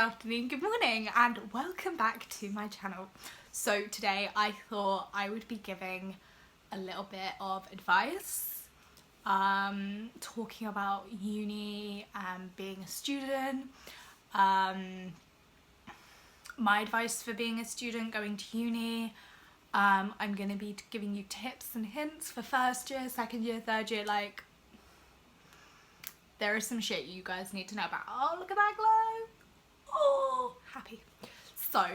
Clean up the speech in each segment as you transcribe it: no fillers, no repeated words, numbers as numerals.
afternoon, good morning, and welcome back to my channel. So today I thought I would be giving a little bit of advice, talking about uni and being a student, my advice for being a student going to uni. I'm going to be giving you tips and hints for first year, second year, third year, like there is some shit you guys need to know about. Oh, look at that glow. Oh, happy. So,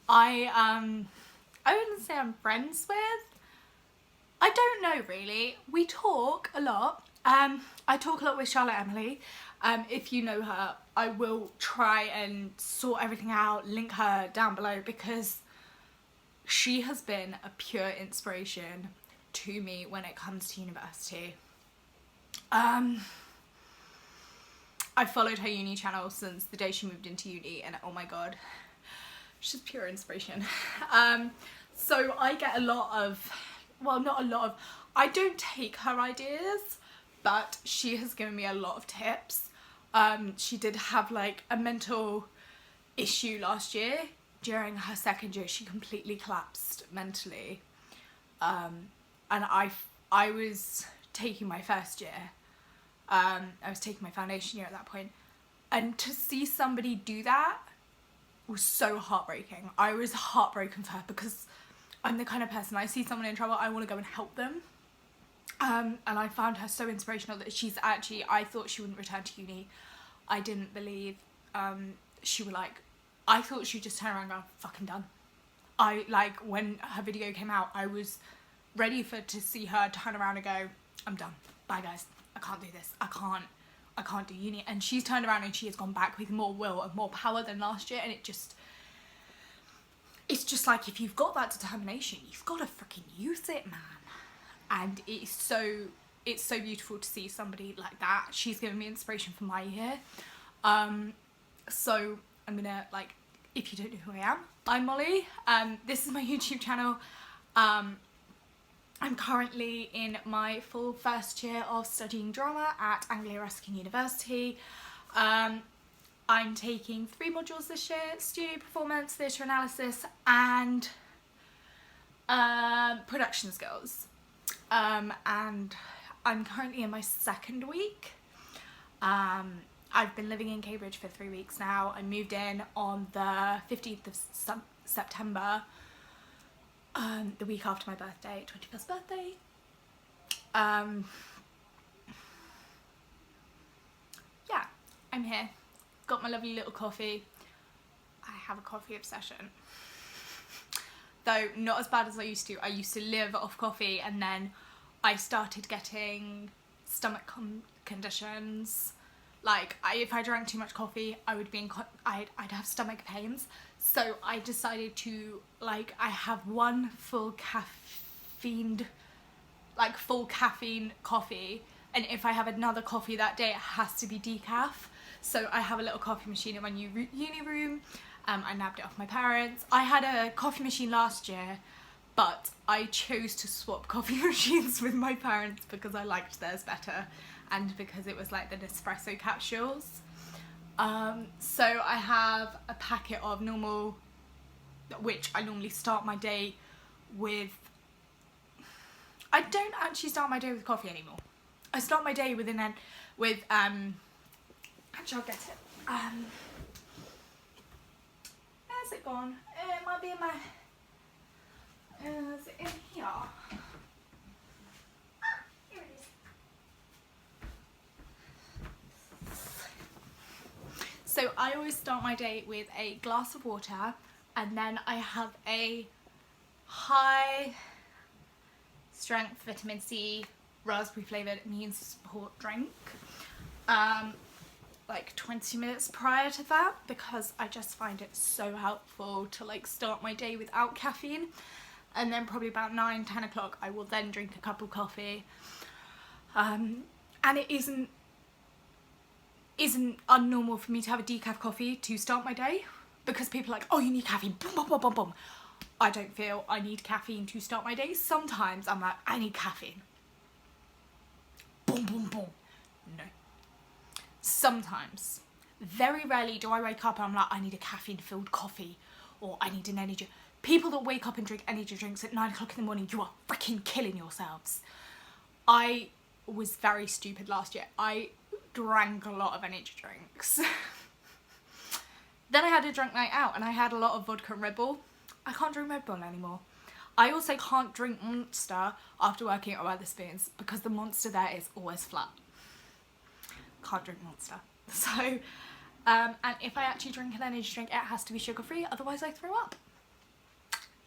I wouldn't say I'm friends with. I don't know really. We talk a lot. I talk a lot with Charlotte Emily. If you know her, I will try and sort everything out, link her down below because she has been a pure inspiration to me when it comes to university. I've followed her uni channel since the day she moved into uni, and oh my god, she's pure inspiration. So I get a lot of, well, not a lot of, I don't take her ideas, but she has given me a lot of tips. She did have like a mental issue last year. During her second year, she completely collapsed mentally. And I was taking my first year. I was taking my foundation year at that point, and to see somebody do that was so heartbreaking. I was heartbroken for her because I'm the kind of person, I see someone in trouble, I want to go and help them. And I found her so inspirational that she's actually, I thought she wouldn't return to uni. I didn't believe she would like, I thought she'd just turn around and go, fucking done. When her video came out, I was ready to see her turn around and go, I'm done, bye guys. I can't do this, I can't do uni. And she's turned around and she has gone back with more will and more power than last year, and it's just like, if you've got that determination, you've got to freaking use it, man. And it's so beautiful to see somebody like that. She's given me inspiration for my year. So I'm gonna, like, if you don't know who I am, I'm Molly. This is my YouTube channel. I'm currently in my full first year of studying drama at Anglia Ruskin University. I'm taking 3 modules this year: studio performance, theatre analysis, and production skills. And I'm currently in my second week. I've been living in Cambridge for 3 weeks now. I moved in on the 15th of September. The week after my birthday, 21st birthday. Yeah, I'm here. Got my lovely little coffee. I have a coffee obsession. Though not as bad as I used to. I used to live off coffee, and then I started getting stomach conditions. Like, if I drank too much coffee, I would be I'd have stomach pains. So I decided to, like, I have one full caffeine coffee, and if I have another coffee that day, it has to be decaf. So I have a little coffee machine in my new uni room. I nabbed it off my parents. I had a coffee machine last year, but I chose to swap coffee machines with my parents because I liked theirs better, and because it was like the Nespresso capsules. So I have a packet of normal, which I normally start my day with. I don't actually start my day with coffee anymore. I start my day actually I'll get it. Where's it gone? It might be in my, is it in here? Here it is. So I always start my day with a glass of water, and then I have a high strength vitamin C raspberry flavoured immune support drink. Like 20 minutes prior to that, because I just find it so helpful to like start my day without caffeine. And then probably about 9-10 o'clock I will then drink a cup of coffee. And it isn't unnormal for me to have a decaf coffee to start my day, because people are like, oh, you need caffeine, boom, boom, boom, boom, boom. I don't feel I need caffeine to start my day. Sometimes I'm like, I need caffeine, boom, boom, boom. No. Sometimes Very rarely do I wake up and I'm like, I need a caffeine-filled coffee or I need an energy. People that wake up and drink energy drinks at 9 o'clock in the morning, you are freaking killing yourselves. I was very stupid last year. I drank a lot of energy drinks. Then I had a drunk night out and I had a lot of vodka and Red Bull. I can't drink Red Bull anymore. I also can't drink Monster after working at Weatherspoons because the Monster there is always flat. Can't drink Monster. So, and if I actually drink an energy drink, it has to be sugar free, otherwise I throw up.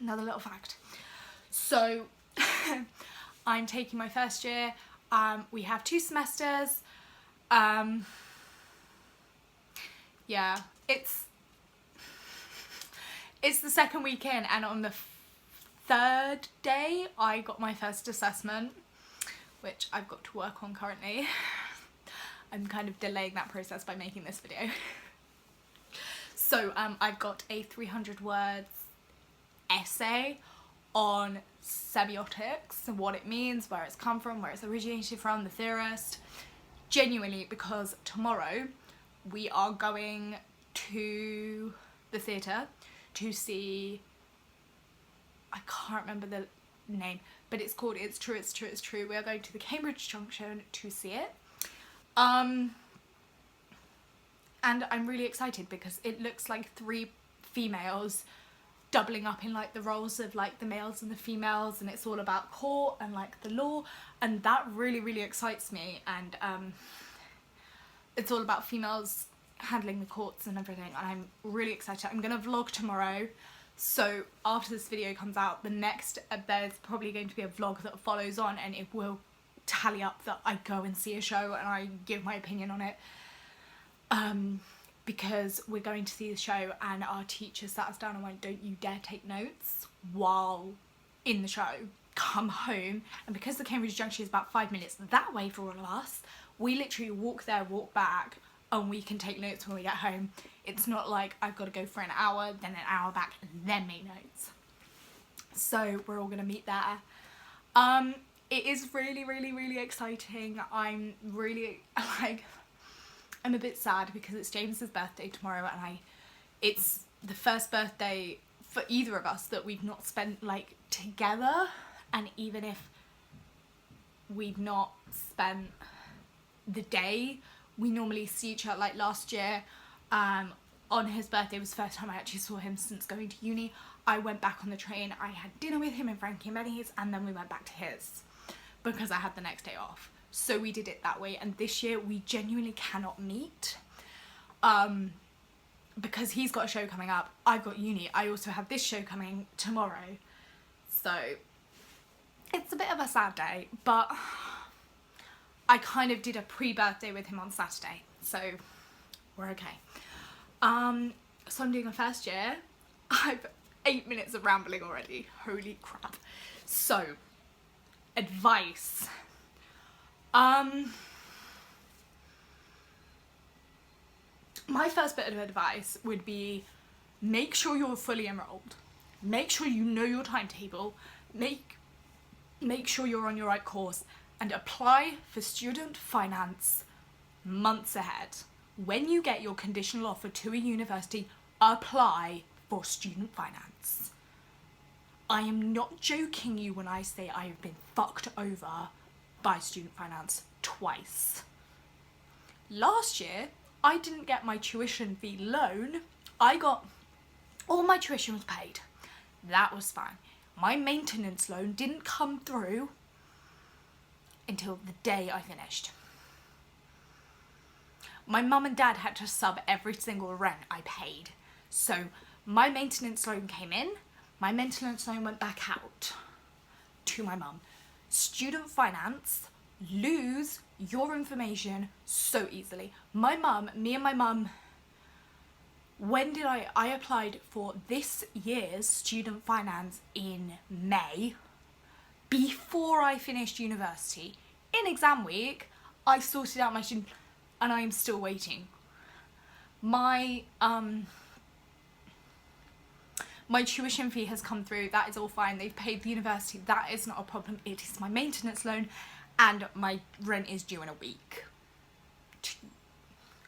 Another little fact. So, I'm taking my first year. We have 2 semesters. Yeah, it's the second week in, and on the 3rd day I got my first assessment, which I've got to work on currently. I'm kind of delaying that process by making this video. So I've got a 300 words essay on semiotics and what it means, where it's come from, where it's originated from, the theorist. Genuinely, because tomorrow we are going to the theatre to see, I can't remember the name, but it's called It's True, It's True, It's True. We are going to the Cambridge Junction to see it. And I'm really excited because it looks like 3 females doubling up in like the roles of like the males and the females, and it's all about court and like the law, and that really excites me. And it's all about females handling the courts and everything, and I'm really excited. I'm gonna vlog tomorrow, so after this video comes out, the next there's probably going to be a vlog that follows on, and it will tally up that I go and see a show and I give my opinion on it. Because we're going to see the show and our teacher sat us down and went, don't you dare take notes while in the show. Come home. And because the Cambridge Junction is about 5 minutes that way for all of us, we literally walk there, walk back, and we can take notes when we get home. It's not like I've got to go for an hour, then an hour back, and then make notes. So we're all going to meet there. It is really exciting. I'm really, like, I'm a bit sad because it's James's birthday tomorrow, and it's the first birthday for either of us that we've not spent like together. And even if we've not spent the day, we normally see each other. Like last year, on his birthday was the first time I actually saw him since going to uni. I went back on the train, I had dinner with him in Frankie and Benny's, and then we went back to his because I had the next day off. So we did it that way, and this year we genuinely cannot meet because he's got a show coming up, I've got uni, I also have this show coming tomorrow. So it's a bit of a sad day, but I kind of did a pre-birthday with him on Saturday, so we're okay. So I'm doing a first year. I've 8 minutes of rambling already, holy crap. So, advice. My first bit of advice would be, make sure you're fully enrolled. Make sure you know your timetable. Make sure you're on your right course, and apply for student finance months ahead. When you get your conditional offer to a university, apply for student finance. I am not joking you when I say I have been fucked over by student finance twice. Last year, I didn't get my tuition fee loan. All my tuition was paid. That was fine. My maintenance loan didn't come through until the day I finished. My mum and dad had to sub every single rent I paid. So my maintenance loan came in, my maintenance loan went back out to my mum. Student finance, lose your information so easily. Me and my mum, when did I applied for this year's student finance in May, before I finished university. In exam week, I sorted out my student, and I'm still waiting. My tuition fee has come through, that is all fine. They've paid the university, that is not a problem. It is my maintenance loan, and my rent is due in a week.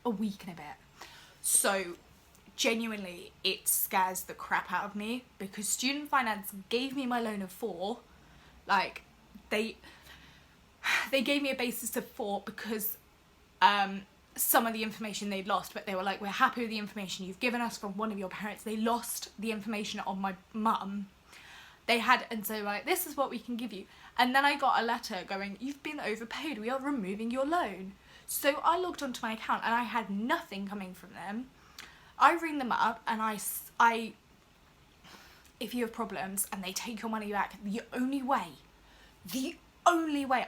A week and a bit. So genuinely, it scares the crap out of me, because student finance gave me my loan of 4. Like, they gave me a basis of 4 because some of the information they'd lost, but they were like, we're happy with the information you've given us from one of your parents. They lost the information on my mum. And so like, this is what we can give you. And then I got a letter going, you've been overpaid, we are removing your loan. So I logged onto my account and I had nothing coming from them. I ring them up and if you have problems and they take your money back, the only way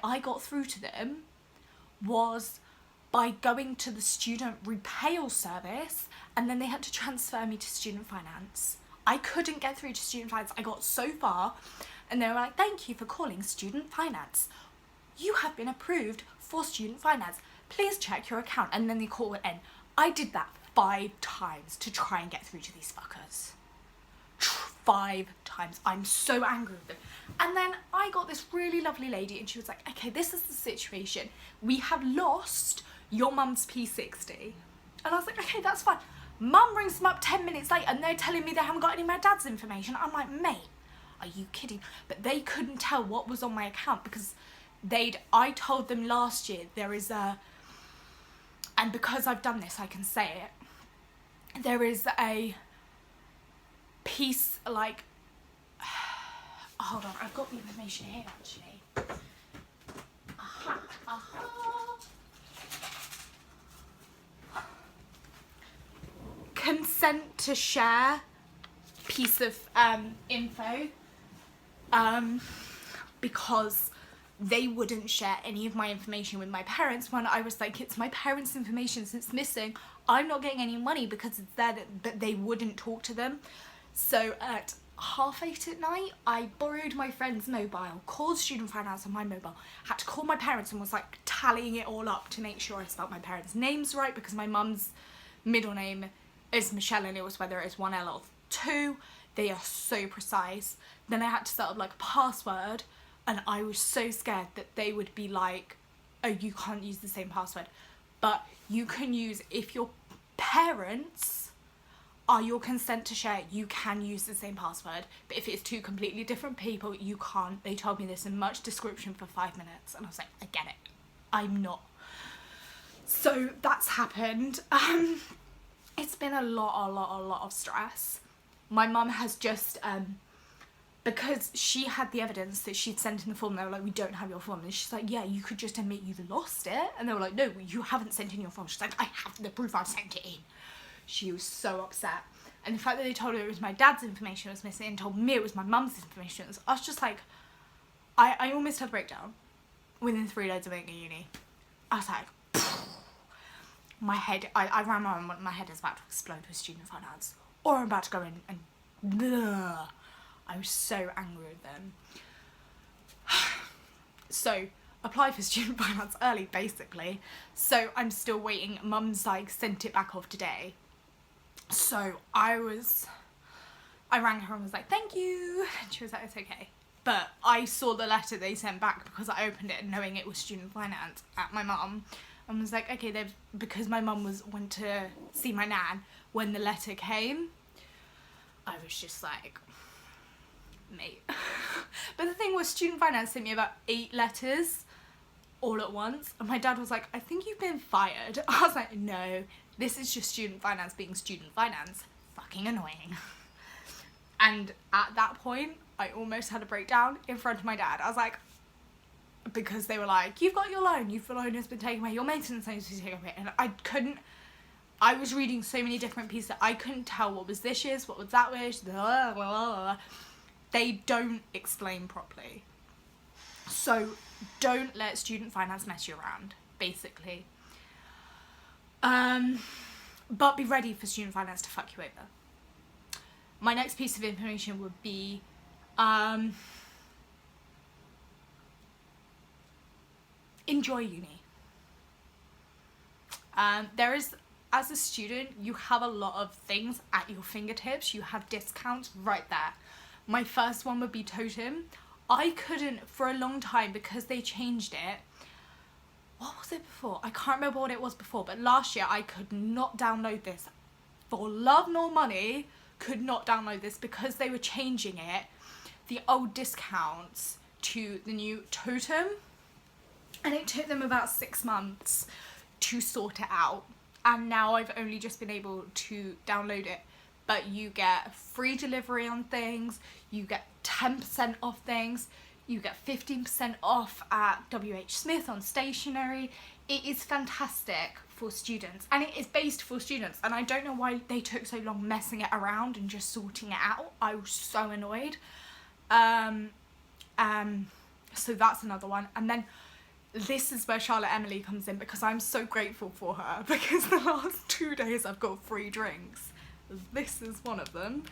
I got through to them was by going to the student repayal service, and then they had to transfer me to student finance. I couldn't get through to student finance. I got so far and they were like, thank you for calling student finance. You have been approved for student finance. Please check your account. And then the call would end. I did that 5 times to try and get through to these fuckers. 5 times. I'm so angry with them. And then I got this really lovely lady and she was like, okay, this is the situation. We have lost your mum's P60. And I was like, okay, that's fine. Mum rings them up 10 minutes later and they're telling me they haven't got any of my dad's information. I'm like, mate, are you kidding? But they couldn't tell what was on my account because I told them last year there is and because I've done this, I can say it. There is a piece, like, hold on, I've got the information here actually. Consent to share piece of info, because they wouldn't share any of my information with my parents when I was like, it's my parents' information, so it's missing. I'm not getting any money because it's there, but they wouldn't talk to them. So at 8:30 at night, I borrowed my friend's mobile, called student finance on my mobile, had to call my parents and was like tallying it all up to make sure I spelled my parents' names right, because my mum's middle name is Michelle and it was whether it's 1 L or 2. They are so precise. Then I had to set up like a password, and I was so scared that they would be like, oh, you can't use the same password. But you can use, if your parents are your consent to share, you can use the same password. But if it's 2 completely different people, you can't. They told me this in much description for 5 minutes. And I was like, I get it. I'm not. So that's happened. It's been a lot of stress. My mum has just, because she had the evidence that she'd sent in the form, they were like, we don't have your form. And she's like, yeah, you could just admit you've lost it. And they were like, no, you haven't sent in your form. She's like, I have the proof I've sent it in. She was so upset. And the fact that they told her it was my dad's information was missing and told me it was my mum's information, I was just like, I almost had a breakdown within 3 days of being at uni. I was like, my head, I ran around, my head is about to explode with student finance. Or I'm about to go in and bleh. I was so angry with them. So, apply for student finance early, basically. So I'm still waiting. Mum's like sent it back off today. So I rang her and was like, thank you. And she was like, it's okay. But I saw the letter they sent back because I opened it knowing it was student finance at my mum. And was like, okay, because my mum went to see my nan when the letter came. I was just like, mate. But the thing was, student finance sent me about 8 letters all at once. And my dad was like, I think you've been fired. I was like, no, this is just student finance being student finance. Fucking annoying. And at that point, I almost had a breakdown in front of my dad. I was like, because they were like, you've got your loan, your loan has been taken away, your maintenance loan has been taken away. And I was reading so many different pieces that I couldn't tell what was this year's, what was that year's, blah, blah, blah. They don't explain properly. So don't let student finance mess you around, basically. But be ready for student finance to fuck you over. My next piece of information would be, enjoy uni. There is, as a student, you have a lot of things at your fingertips. You have discounts right there. My first one would be Totem. I couldn't, for a long time, because they changed it. What was it before? I can't remember what it was before, but last year I could not download this for love nor money could not download this because they were changing it, the old discounts to the new totem, and it took them about 6 months to sort it out, and now I've only just been able to download it. But you get free delivery on things, you get 10% off things, you get 15% off at WH Smith on stationery. It is fantastic for students, and it is based for students, and I don't know why they took so long messing it around and just sorting it out. I was so annoyed. So that's another one. And then this is where Charlotte Emily comes in, because I'm so grateful for her, because the last 2 days I've got free drinks. This is one of them.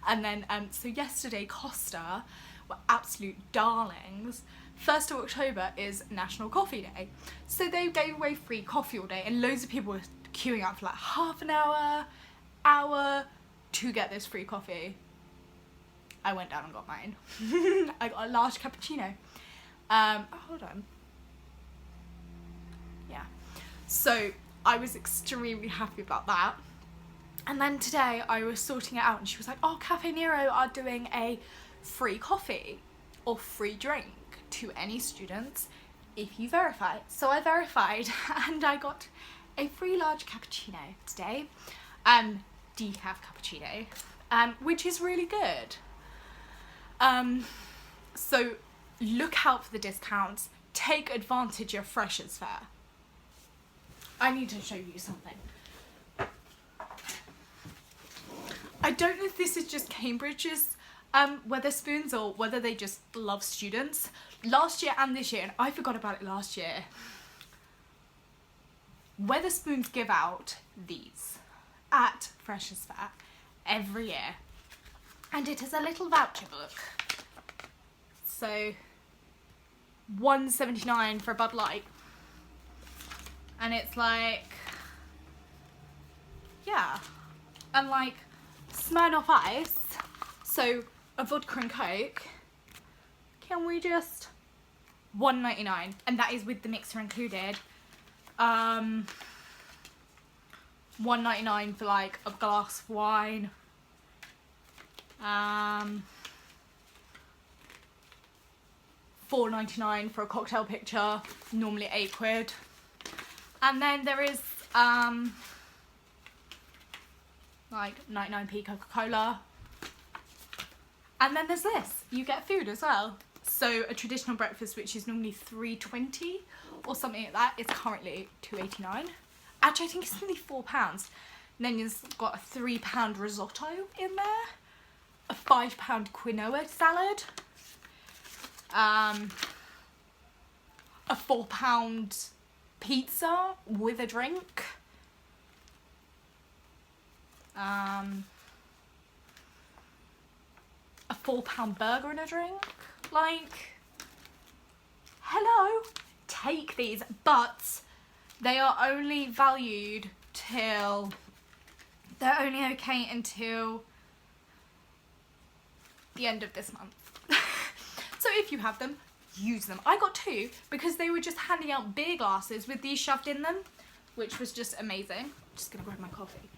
And then so yesterday Costa were absolute darlings. 1st of October is National Coffee Day, so they gave away free coffee all day, and loads of people were queuing up for like half an hour to get this free coffee. I went down and got mine. I got a large cappuccino. Oh, hold on. Yeah, so I was extremely happy about that. And then today I was sorting it out, and she was like, oh, Cafe Nero are doing a free coffee or free drink to any students if you verify. So I verified and I got a free large cappuccino today, decaf cappuccino, which is really good. So look out for the discounts, take advantage of Freshers Fair. I need to show you something. I don't know if this is just Cambridge's Weatherspoons or whether they just love students. Last year and this year, and I forgot about it last year, Weatherspoons give out these at Freshers Fair every year, and it is a little voucher book. So $1.79 for a Bud Light, and it's like, yeah, and like Smirnoff Ice, so a vodka and Coke, can we just $1.99, and that is with the mixer included. $1.99 for like a glass of wine. $4.99 for a cocktail picture, normally £8. And then there is like 99p Coca-Cola. And then there's this, you get food as well. So a traditional breakfast, which is normally $3.20 or something like that, is currently $2.89. Actually, I think it's only £4. And then you've got a £3 risotto in there, a £5 quinoa salad, a £4 pizza with a drink, a £4 burger and a drink. Like, hello, take these, but they are only valued till, they're only okay until the end of this month. So if you have them, use them. I got 2 because they were just handing out beer glasses with these shoved in them, which was just amazing. I'm just gonna grab my coffee.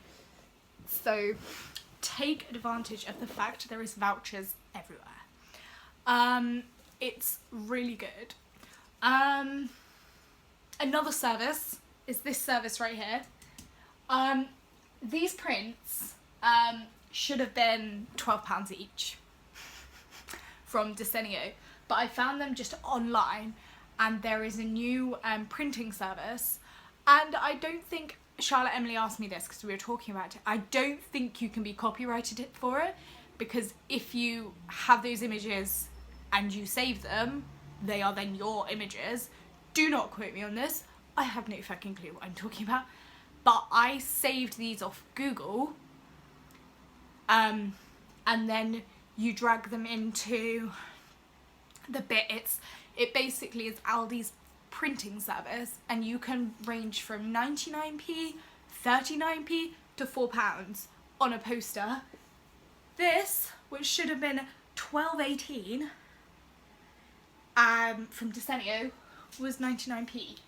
So take advantage of the fact there is vouchers everywhere. It's really good. Another service is this service right here. These prints should have been £12 each from Desenio, but I found them just online, and there is a new printing service, and I don't think, Charlotte Emily asked me this because we were talking about it, I don't think you can be copyrighted for it, because if you have those images and you save them, they are then your images. Do not quote me on this, I have no fucking clue what I'm talking about, but I saved these off Google, and then you drag them into the bit. It basically is Aldi's printing service, and you can range from 99p, 39p to £4 on a poster. This, which should have been £12.18 from Desenio, was 99p,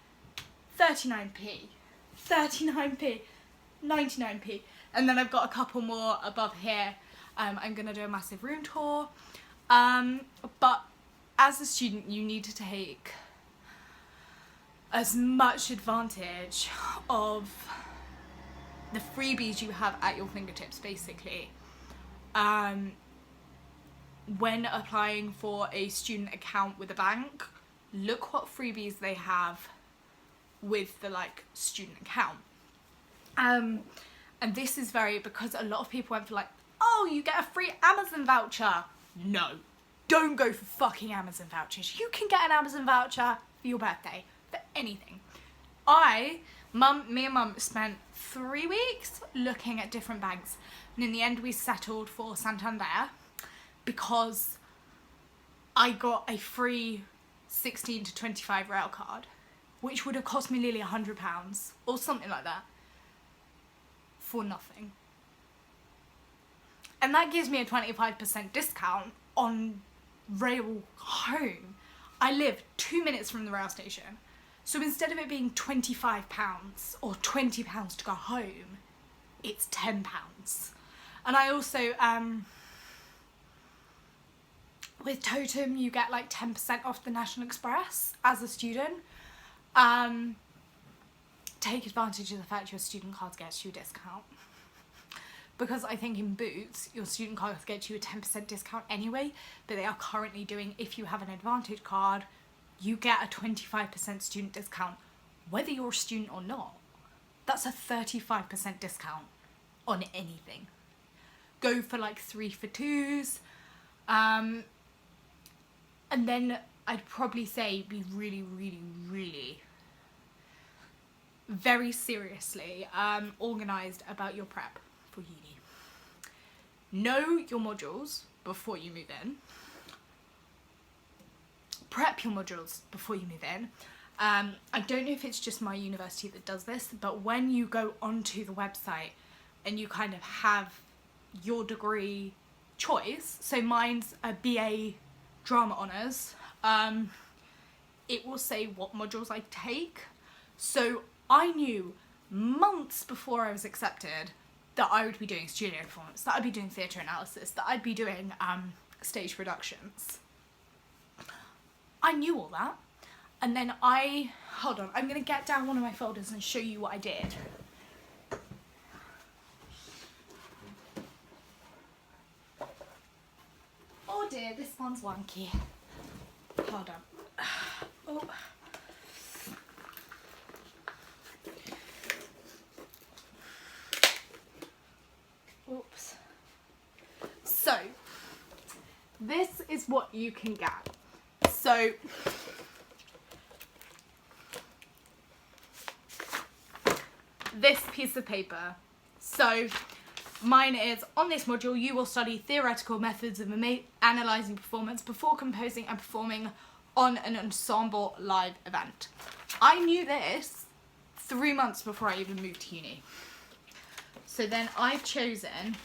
39p, 39p, 99p, And then I've got a couple more above here. I'm going to do a massive room tour. But as a student, you need to take as much advantage of the freebies you have at your fingertips, basically. When applying for a student account with a bank, look what freebies they have with the like student account. And this is because a lot of people went for like, oh, you get a free Amazon voucher. No, don't go for fucking Amazon vouchers. You can get an Amazon voucher for your birthday, for anything. Me and mum spent 3 weeks looking at different banks, and in the end we settled for Santander because I got a free 16 to 25 rail card, which would have cost me nearly £100 or something like that for nothing. And that gives me a 25% discount on rail home. I live 2 minutes from the rail station. So instead of it being £25 or £20 to go home, it's £10. And I also, with Totem, you get like 10% off the National Express as a student. Take advantage of the fact your student card gets you a discount. Because I think in Boots, your student cards get you a 10% discount anyway, but they are currently doing, if you have an Advantage card, you get a 25% student discount, whether you're a student or not. That's a 35% discount on anything. Go for like 3 for 2s. And then I'd probably say be really, really, really very seriously organised about your prep for uni. Know your modules before you move in. Prep your modules before you move in. I don't know if it's just my university that does this, but when you go onto the website and you kind of have your degree choice, so mine's a BA Drama Honours, it will say what modules I take. So I knew months before I was accepted that I would be doing studio performance, that I'd be doing theatre analysis, that I'd be doing stage productions. I knew all that. And then hold on, I'm going to get down one of my folders and show you what I did. Oh dear, this one's wonky. Hold on. Oh. Oops. So, this is what you can get. So, this piece of paper. So, mine is, on this module, you will study theoretical methods of analysing performance before composing and performing on an ensemble live event. I knew this 3 months before I even moved to uni. So then I've chosen,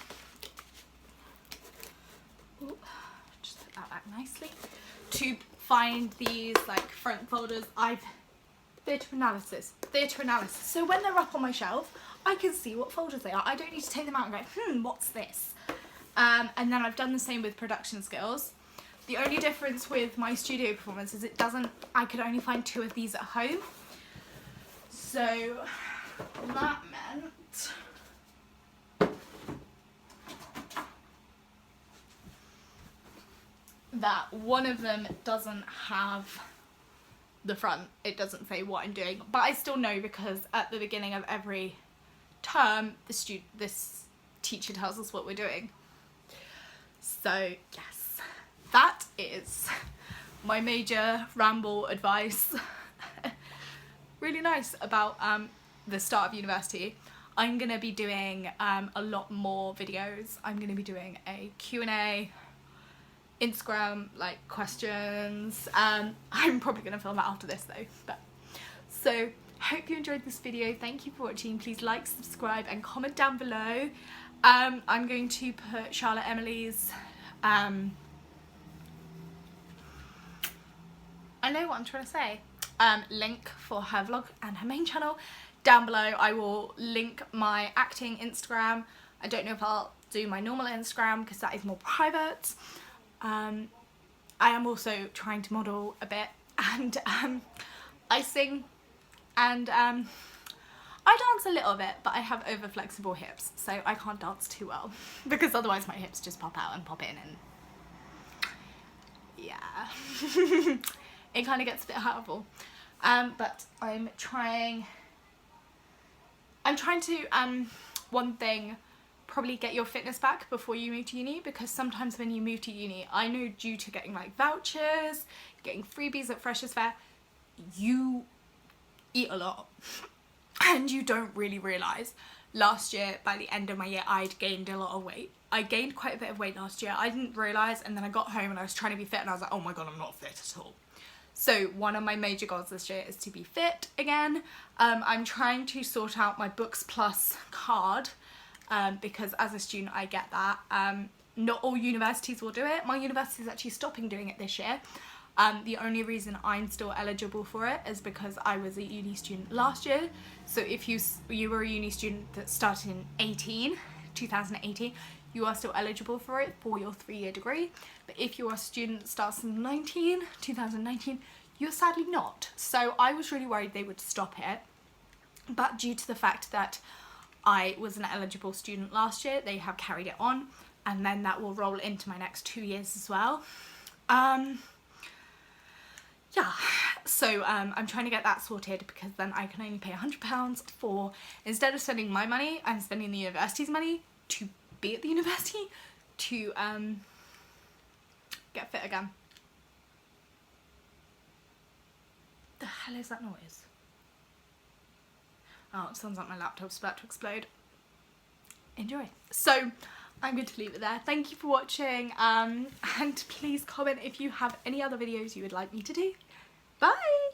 just put that back nicely, to find these like front folders. Theatre analysis. So when they're up on my shelf, I can see what folders they are. I don't need to take them out and go, what's this? And then I've done the same with production skills. The only difference with my studio performance is I could only find 2 of these at home. So that meant that one of them doesn't have the front. It doesn't say what I'm doing, but I still know because at the beginning of every term this teacher tells us what we're doing. So yes, that is my major ramble advice. Really nice about the start of university. I'm gonna be doing a lot more videos. I'm gonna be doing a Q&A, Instagram like questions. I'm probably gonna film that after this though. But so hope you enjoyed this video. Thank you for watching. Please like, subscribe and comment down below. I'm going to put Charlotte Emily's I know what I'm trying to say, link for her vlog and her main channel down below I will link my acting Instagram. I don't know if I'll do my normal Instagram because that is more private. I am also trying to model a bit, and I sing, and I dance a little bit, but I have over flexible hips, so I can't dance too well because otherwise my hips just pop out and pop in, and yeah, it kind of gets a bit hurtful. But I'm trying to, one thing, probably get your fitness back before you move to uni, because sometimes when you move to uni, I know due to getting like vouchers, getting freebies at Freshers Fair, you eat a lot and you don't really realise. Last year, by the end of my year, I'd gained a lot of weight. I gained quite a bit of weight last year. I didn't realise, and then I got home and I was trying to be fit and I was like, oh my god, I'm not fit at all. So one of my major goals this year is to be fit again. I'm trying to sort out my Books Plus card, because as a student I get that. Not all universities will do it. My university is actually stopping doing it this year. The only reason I'm still eligible for it is because I was a uni student last year. So if you were a uni student that started in 2018, you are still eligible for it for your 3-year degree. But if you are a student that starts in 2019, you're sadly not. So I was really worried they would stop it. But due to the fact that I was an eligible student last year, they have carried it on, and then that will roll into my next 2 years as well. Yeah, so I'm trying to get that sorted, because then I can only pay £100 for, instead of spending my money, I'm spending the university's money to be at the university to get fit again. The hell is that noise? Oh, it sounds like my laptop's about to explode. Enjoy. So I'm going to leave it there. Thank you for watching, and please comment if you have any other videos you would like me to do. Bye!